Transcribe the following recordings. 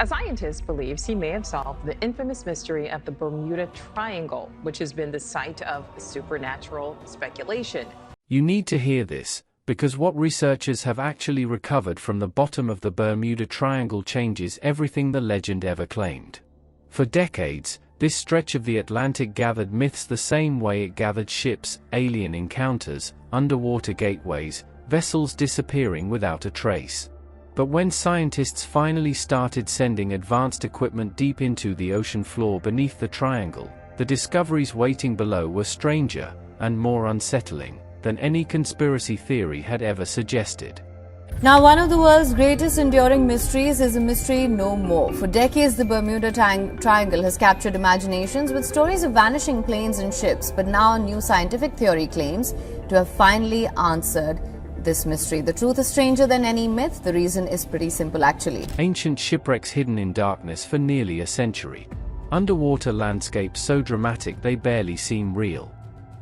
A scientist believes he may have solved the infamous mystery of the Bermuda Triangle, which has been the site of supernatural speculation. You need to hear this, because what researchers have actually recovered from the bottom of the Bermuda Triangle changes everything the legend ever claimed. For decades, this stretch of the Atlantic gathered myths the same way it gathered ships, alien encounters, underwater gateways, vessels disappearing without a trace. But when scientists finally started sending advanced equipment deep into the ocean floor beneath the triangle, the discoveries waiting below were stranger and more unsettling than any conspiracy theory had ever suggested. Now, one of the world's greatest enduring mysteries is a mystery no more. For decades, the Bermuda Triangle has captured imaginations with stories of vanishing planes and ships, but now a new scientific theory claims to have finally answered this mystery. The truth is stranger than any myth. The reason is pretty simple, actually. Ancient shipwrecks hidden in darkness for nearly a century. Underwater landscapes so dramatic they barely seem real.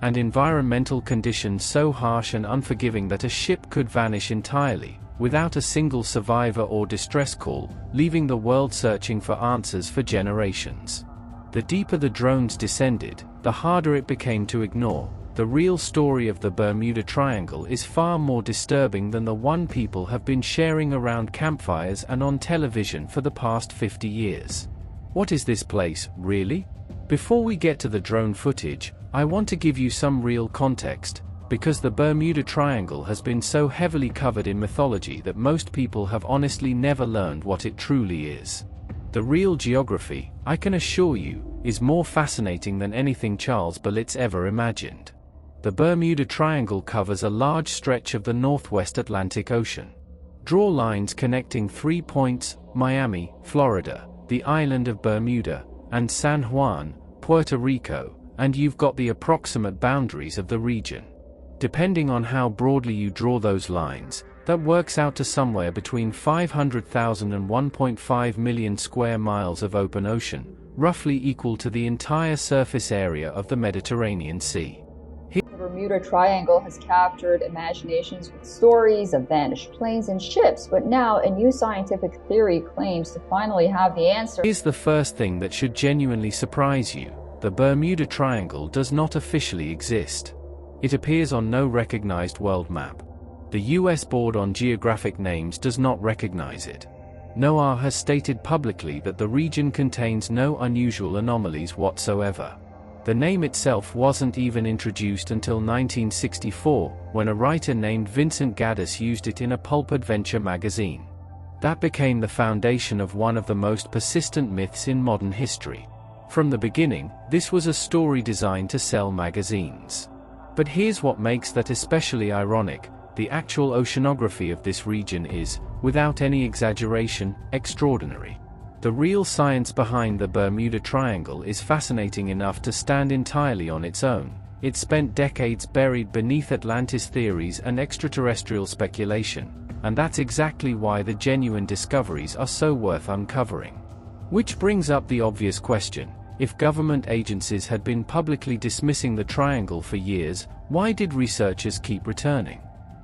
And environmental conditions so harsh and unforgiving that a ship could vanish entirely, without a single survivor or distress call, leaving the world searching for answers for generations. The deeper the drones descended, the harder it became to ignore. The real story of the Bermuda Triangle is far more disturbing than the one people have been sharing around campfires and on television for the past 50 years. What is this place, really? Before we get to the drone footage, I want to give you some real context, because the Bermuda Triangle has been so heavily covered in mythology that most people have honestly never learned what it truly is. The real geography, I can assure you, is more fascinating than anything Charles Berlitz ever imagined. The Bermuda Triangle covers a large stretch of the northwest Atlantic Ocean. Draw lines connecting 3 points: Miami, Florida, the island of Bermuda, and San Juan, Puerto Rico, and you've got the approximate boundaries of the region. Depending on how broadly you draw those lines, that works out to somewhere between 500,000 and 1.5 million square miles of open ocean, roughly equal to the entire surface area of the Mediterranean Sea. The Bermuda Triangle has captured imaginations with stories of vanished planes and ships, but now a new scientific theory claims to finally have the answer. Here's the first thing that should genuinely surprise you. The Bermuda Triangle does not officially exist. It appears on no recognized world map. The US Board on Geographic Names does not recognize it. NOAA has stated publicly that the region contains no unusual anomalies whatsoever. The name itself wasn't even introduced until 1964, when a writer named Vincent Gaddis used it in a pulp adventure magazine. That became the foundation of one of the most persistent myths in modern history. From the beginning, this was a story designed to sell magazines. But here's what makes that especially ironic: the actual oceanography of this region is, without any exaggeration, extraordinary. The real science behind the Bermuda Triangle is fascinating enough to stand entirely on its own. It spent decades buried beneath Atlantis theories and extraterrestrial speculation, and that's exactly why the genuine discoveries are so worth uncovering. Which brings up the obvious question: if government agencies had been publicly dismissing the triangle for years, why did researchers keep returning?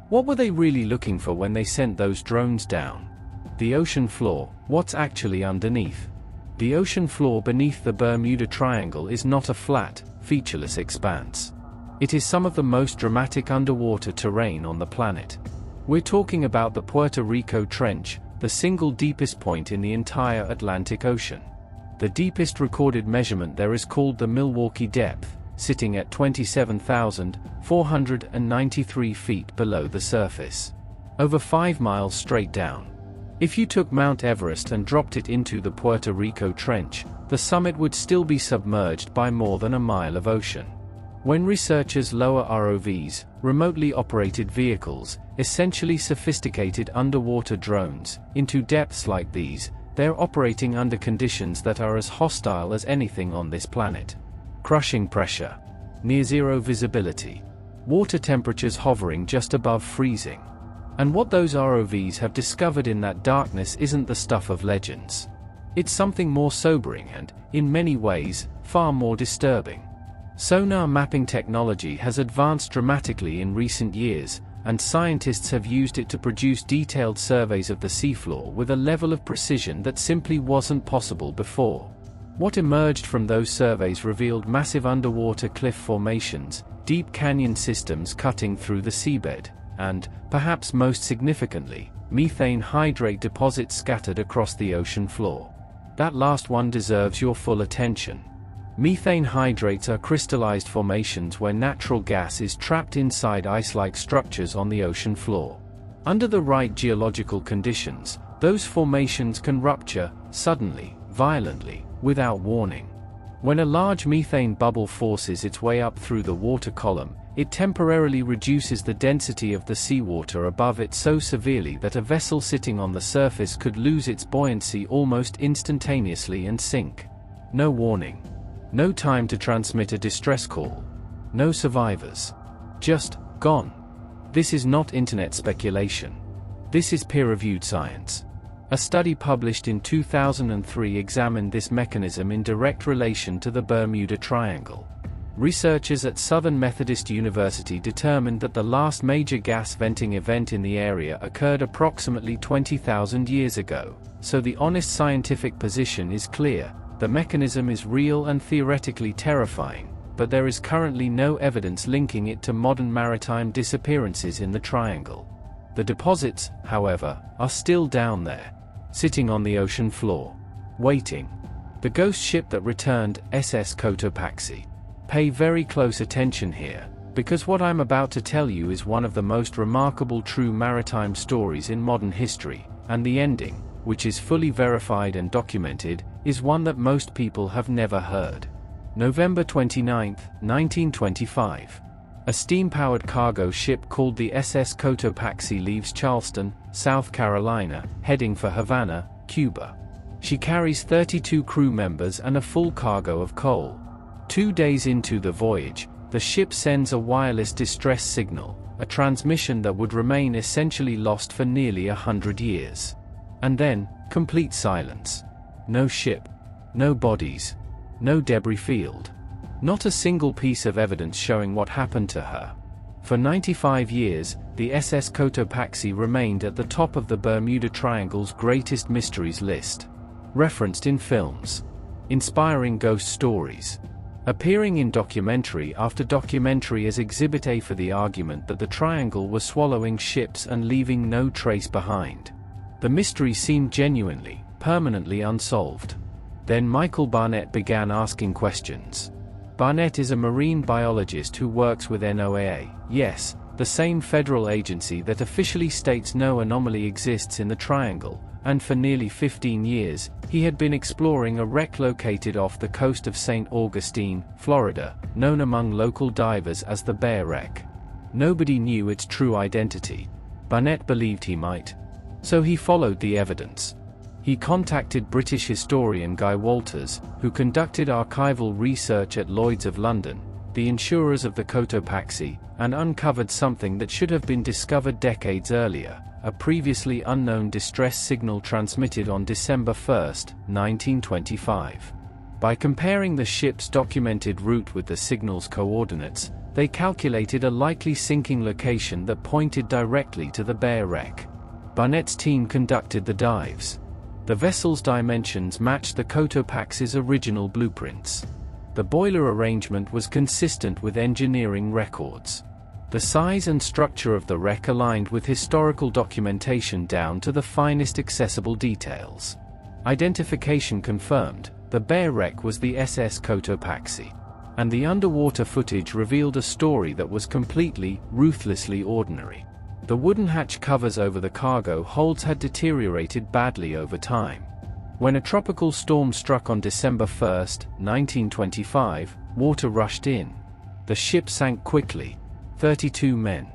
What were they really looking for when they sent those drones down? The ocean floor, what's actually underneath? The ocean floor beneath the Bermuda Triangle is not a flat, featureless expanse. It is some of the most dramatic underwater terrain on the planet. We're talking about the Puerto Rico Trench, the single deepest point in the entire Atlantic Ocean. The deepest recorded measurement there is called the Milwaukee Depth, sitting at 27,493 feet below the surface. Over 5 miles straight down. If you took Mount Everest and dropped it into the Puerto Rico Trench, the summit would still be submerged by more than a mile of ocean. When researchers lower ROVs, remotely operated vehicles, essentially sophisticated underwater drones, into depths like these, they're operating under conditions that are as hostile as anything on this planet. Crushing pressure, near-zero visibility, water temperatures hovering just above freezing. And what those ROVs have discovered in that darkness isn't the stuff of legends. It's something more sobering and, in many ways, far more disturbing. Sonar mapping technology has advanced dramatically in recent years, and scientists have used it to produce detailed surveys of the seafloor with a level of precision that simply wasn't possible before. What emerged from those surveys revealed massive underwater cliff formations, deep canyon systems cutting through the seabed, and, perhaps most significantly, methane hydrate deposits scattered across the ocean floor. That last one deserves your full attention. Methane hydrates are crystallized formations where natural gas is trapped inside ice-like structures on the ocean floor. Under the right geological conditions, those formations can rupture, suddenly, violently, without warning. When a large methane bubble forces its way up through the water column, it temporarily reduces the density of the seawater above it so severely that a vessel sitting on the surface could lose its buoyancy almost instantaneously and sink. No warning. No time to transmit a distress call. No survivors. Just gone. This is not internet speculation. This is peer-reviewed science. A study published in 2003 examined this mechanism in direct relation to the Bermuda Triangle. Researchers at Southern Methodist University determined that the last major gas venting event in the area occurred approximately 20,000 years ago, so the honest scientific position is clear. The mechanism is real and theoretically terrifying, but there is currently no evidence linking it to modern maritime disappearances in the triangle. The deposits, however, are still down there, sitting on the ocean floor, waiting. The ghost ship that returned, SS Cotopaxi. Pay very close attention here, because what I'm about to tell you is one of the most remarkable true maritime stories in modern history, and the ending, which is fully verified and documented, is one that most people have never heard. November 29, 1925. A steam-powered cargo ship called the SS Cotopaxi leaves Charleston, South Carolina, heading for Havana, Cuba. She carries 32 crew members and a full cargo of coal. 2 days into the voyage, the ship sends a wireless distress signal, a transmission that would remain essentially lost for nearly 100 years. And then, complete silence. No ship. No bodies. No debris field. Not a single piece of evidence showing what happened to her. For 95 years, the SS Cotopaxi remained at the top of the Bermuda Triangle's greatest mysteries list. Referenced in films. Inspiring ghost stories. Appearing in documentary after documentary as Exhibit A for the argument that the Triangle was swallowing ships and leaving no trace behind. The mystery seemed genuinely, permanently unsolved. Then Michael Barnett began asking questions. Barnett is a marine biologist who works with NOAA, yes, the same federal agency that officially states no anomaly exists in the Triangle, and for nearly 15 years, he had been exploring a wreck located off the coast of St. Augustine, Florida, known among local divers as the Bear Wreck. Nobody knew its true identity. Barnett believed he might. So he followed the evidence. He contacted British historian Guy Walters, who conducted archival research at Lloyd's of London, the insurers of the Cotopaxi, and uncovered something that should have been discovered decades earlier, a previously unknown distress signal transmitted on December 1, 1925. By comparing the ship's documented route with the signal's coordinates, they calculated a likely sinking location that pointed directly to the Bear Wreck. Barnett's team conducted the dives. The vessel's dimensions matched the Cotopaxi's original blueprints. The boiler arrangement was consistent with engineering records. The size and structure of the wreck aligned with historical documentation down to the finest accessible details. Identification confirmed, the Bear Wreck was the SS Cotopaxi. And the underwater footage revealed a story that was completely, ruthlessly ordinary. The wooden hatch covers over the cargo holds had deteriorated badly over time. When a tropical storm struck on December 1, 1925, water rushed in. The ship sank quickly. 32 men.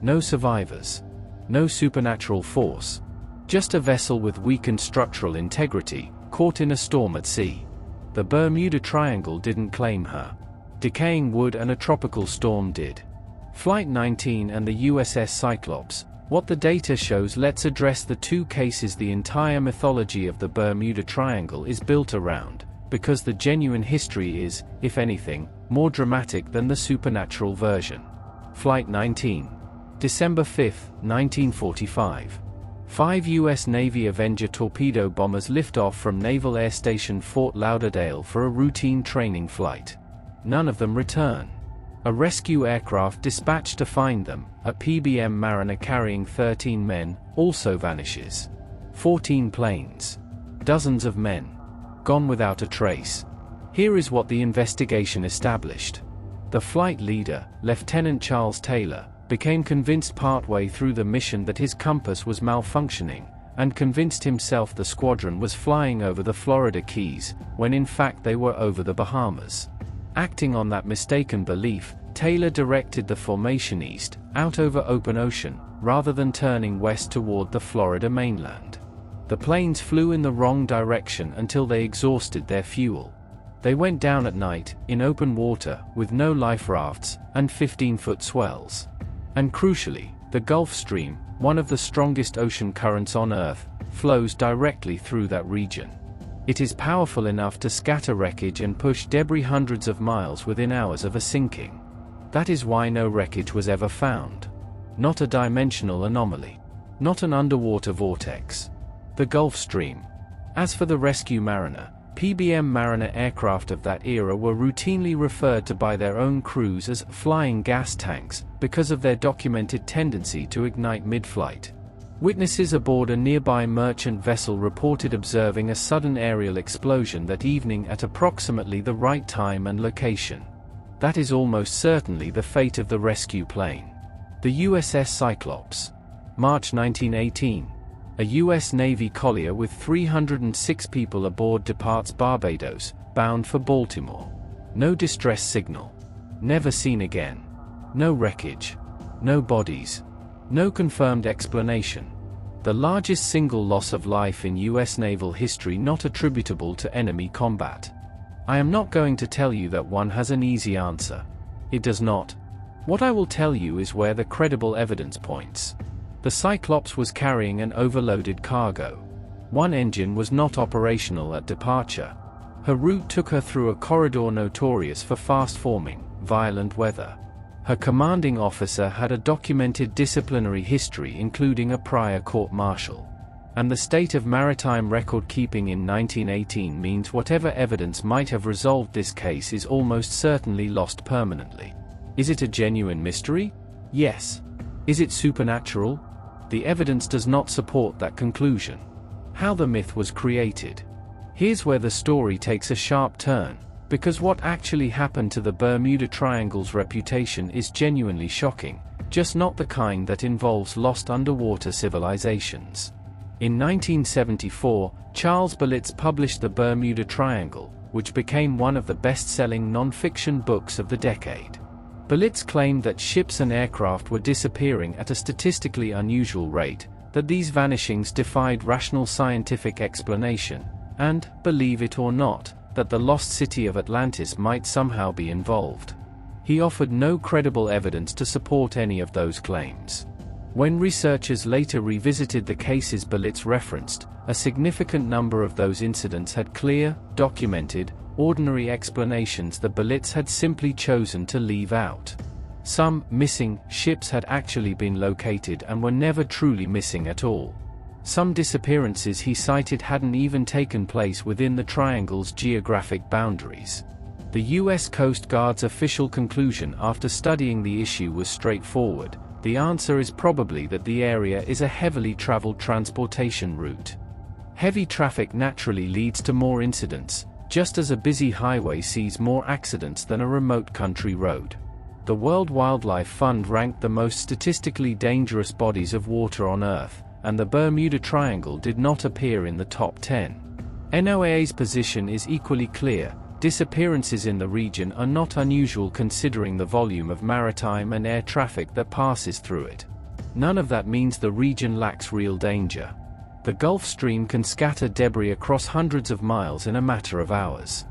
No survivors. No supernatural force. Just a vessel with weakened structural integrity, caught in a storm at sea. The Bermuda Triangle didn't claim her. Decaying wood and a tropical storm did. Flight 19 and the USS Cyclops, what the data shows. Let's address the two cases the entire mythology of the Bermuda Triangle is built around, because the genuine history is, if anything, more dramatic than the supernatural version. Flight 19. December 5, 1945. 5 U.S. Navy Avenger torpedo bombers lift off from Naval Air Station Fort Lauderdale for a routine training flight. None of them return. A rescue aircraft dispatched to find them, a PBM Mariner carrying 13 men, also vanishes. 14 planes. Dozens of men. Gone without a trace. Here is what the investigation established. The flight leader, Lieutenant Charles Taylor, became convinced partway through the mission that his compass was malfunctioning, and convinced himself the squadron was flying over the Florida Keys, when in fact they were over the Bahamas. Acting on that mistaken belief, Taylor directed the formation east, out over open ocean, rather than turning west toward the Florida mainland. The planes flew in the wrong direction until they exhausted their fuel. They went down at night, in open water, with no life rafts, and 15-foot swells. And crucially, the Gulf Stream, one of the strongest ocean currents on Earth, flows directly through that region. It is powerful enough to scatter wreckage and push debris hundreds of miles within hours of a sinking. That is why no wreckage was ever found. Not a dimensional anomaly. Not an underwater vortex. The Gulf Stream. As for the Rescue Mariner, PBM Mariner aircraft of that era were routinely referred to by their own crews as flying gas tanks, because of their documented tendency to ignite mid-flight. Witnesses aboard a nearby merchant vessel reported observing a sudden aerial explosion that evening at approximately the right time and location. That is almost certainly the fate of the rescue plane. The USS Cyclops. March 1918. A U.S. Navy collier with 306 people aboard departs Barbados, bound for Baltimore. No distress signal. Never seen again. No wreckage. No bodies. No confirmed explanation. The largest single loss of life in U.S. naval history not attributable to enemy combat. I am not going to tell you that one has an easy answer. It does not. What I will tell you is where the credible evidence points. The Cyclops was carrying an overloaded cargo. One engine was not operational at departure. Her route took her through a corridor notorious for fast-forming, violent weather. Her commanding officer had a documented disciplinary history including a prior court-martial. And the state of maritime record-keeping in 1918 means whatever evidence might have resolved this case is almost certainly lost permanently. Is it a genuine mystery? Yes. Is it supernatural? The evidence does not support that conclusion. How the myth was created. Here's where the story takes a sharp turn, because what actually happened to the Bermuda Triangle's reputation is genuinely shocking, just not the kind that involves lost underwater civilizations. In 1974, Charles Berlitz published The Bermuda Triangle, which became one of the best-selling non-fiction books of the decade. Berlitz claimed that ships and aircraft were disappearing at a statistically unusual rate, that these vanishings defied rational scientific explanation, and, believe it or not, that the lost city of Atlantis might somehow be involved. He offered no credible evidence to support any of those claims. When researchers later revisited the cases Berlitz referenced, a significant number of those incidents had clear, documented, ordinary explanations that Berlitz had simply chosen to leave out. Some missing ships had actually been located and were never truly missing at all. Some disappearances he cited hadn't even taken place within the triangle's geographic boundaries. The U.S. Coast Guard's official conclusion after studying the issue was straightforward. The answer is probably that the area is a heavily traveled transportation route. Heavy traffic naturally leads to more incidents, just as a busy highway sees more accidents than a remote country road. The World Wildlife Fund ranked the most statistically dangerous bodies of water on Earth, and the Bermuda Triangle did not appear in the top 10. NOAA's position is equally clear: disappearances in the region are not unusual considering the volume of maritime and air traffic that passes through it. None of that means the region lacks real danger. The Gulf Stream can scatter debris across hundreds of miles in a matter of hours.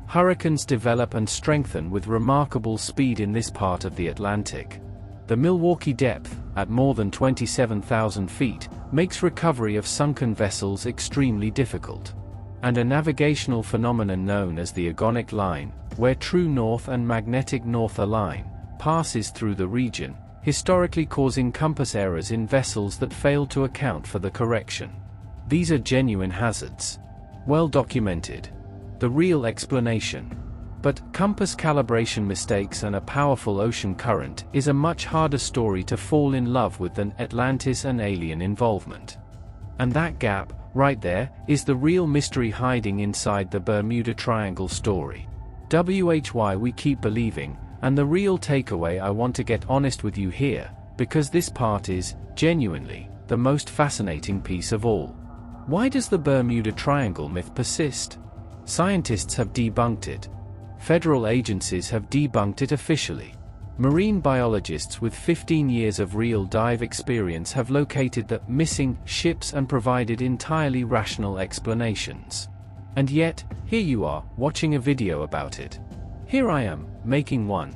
Hurricanes develop and strengthen with remarkable speed in this part of the Atlantic. The Milwaukee depth, at more than 27,000 feet, makes recovery of sunken vessels extremely difficult. And a navigational phenomenon known as the agonic line, where true north and magnetic north align, passes through the region, historically causing compass errors in vessels that failed to account for the correction. These are genuine hazards. Well documented. The real explanation. But compass calibration mistakes and a powerful ocean current is a much harder story to fall in love with than Atlantis and alien involvement. And that gap, right there, is the real mystery hiding inside the Bermuda Triangle story. Why we keep believing, and the real takeaway I want to get honest with you here, because this part is, genuinely, the most fascinating piece of all. Why does the Bermuda Triangle myth persist? Scientists have debunked it. Federal agencies have debunked it officially. Marine biologists with 15 years of real dive experience have located the missing ships and provided entirely rational explanations. And yet, here you are, watching a video about it. Here I am, making one.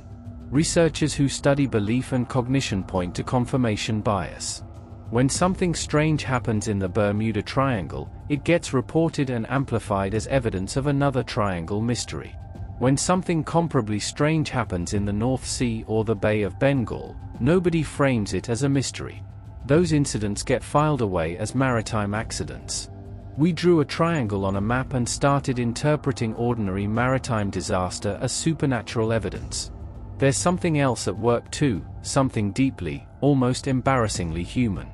Researchers who study belief and cognition point to confirmation bias. When something strange happens in the Bermuda Triangle, it gets reported and amplified as evidence of another triangle mystery. When something comparably strange happens in the North Sea or the Bay of Bengal, nobody frames it as a mystery. Those incidents get filed away as maritime accidents. We drew a triangle on a map and started interpreting ordinary maritime disaster as supernatural evidence. There's something else at work too, something deeply, almost embarrassingly human.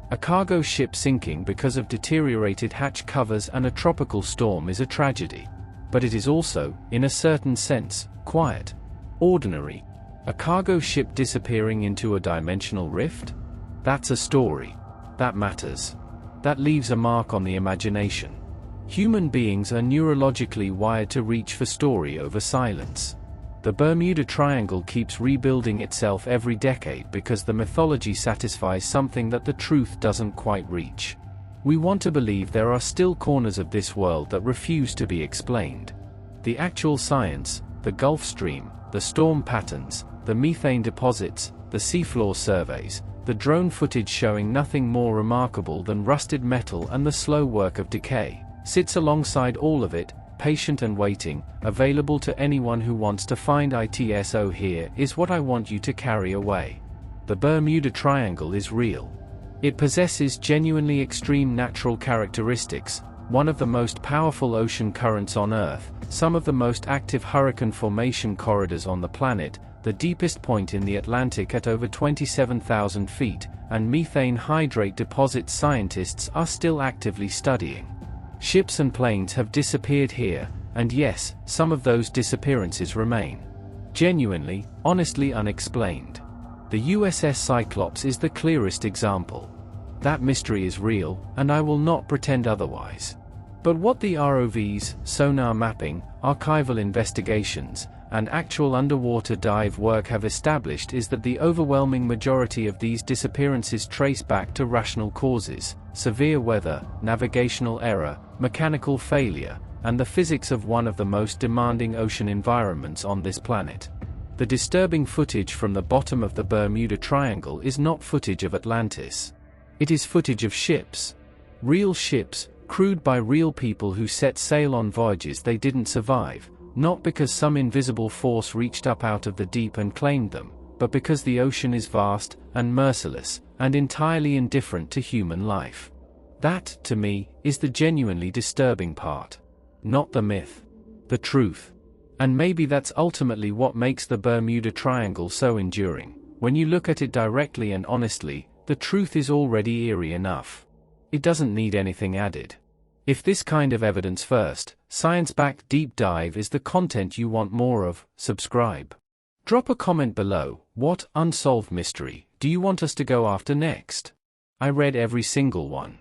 A cargo ship sinking because of deteriorated hatch covers and a tropical storm is a tragedy. But it is also, in a certain sense, quiet. Ordinary. A cargo ship disappearing into a dimensional rift? That's a story. That matters. That leaves a mark on the imagination. Human beings are neurologically wired to reach for story over silence. The Bermuda Triangle keeps rebuilding itself every decade because the mythology satisfies something that the truth doesn't quite reach. We want to believe there are still corners of this world that refuse to be explained. The actual science, the Gulf Stream, the storm patterns, the methane deposits, the seafloor surveys, the drone footage showing nothing more remarkable than rusted metal and the slow work of decay, sits alongside all of it, patient and waiting, available to anyone who wants to find it. So here is what I want you to carry away. The Bermuda Triangle is real. It possesses genuinely extreme natural characteristics, one of the most powerful ocean currents on Earth, some of the most active hurricane formation corridors on the planet, the deepest point in the Atlantic at over 27,000 feet, and methane hydrate deposits scientists are still actively studying. Ships and planes have disappeared here, and yes, some of those disappearances remain. Genuinely, honestly unexplained. The USS Cyclops is the clearest example. That mystery is real, and I will not pretend otherwise. But what the ROVs, sonar mapping, archival investigations, and actual underwater dive work have established is that the overwhelming majority of these disappearances trace back to rational causes: severe weather, navigational error, mechanical failure, and the physics of one of the most demanding ocean environments on this planet. The disturbing footage from the bottom of the Bermuda Triangle is not footage of Atlantis. It is footage of ships. Real ships, crewed by real people who set sail on voyages they didn't survive, not because some invisible force reached up out of the deep and claimed them, but because the ocean is vast and merciless, and entirely indifferent to human life. That, to me, is the genuinely disturbing part. Not the myth. The truth. And maybe that's ultimately what makes the Bermuda Triangle so enduring. When you look at it directly and honestly, the truth is already eerie enough. It doesn't need anything added. If this kind of evidence-first, science-backed deep dive is the content you want more of, subscribe. Drop a comment below. What unsolved mystery do you want us to go after next? I read every single one.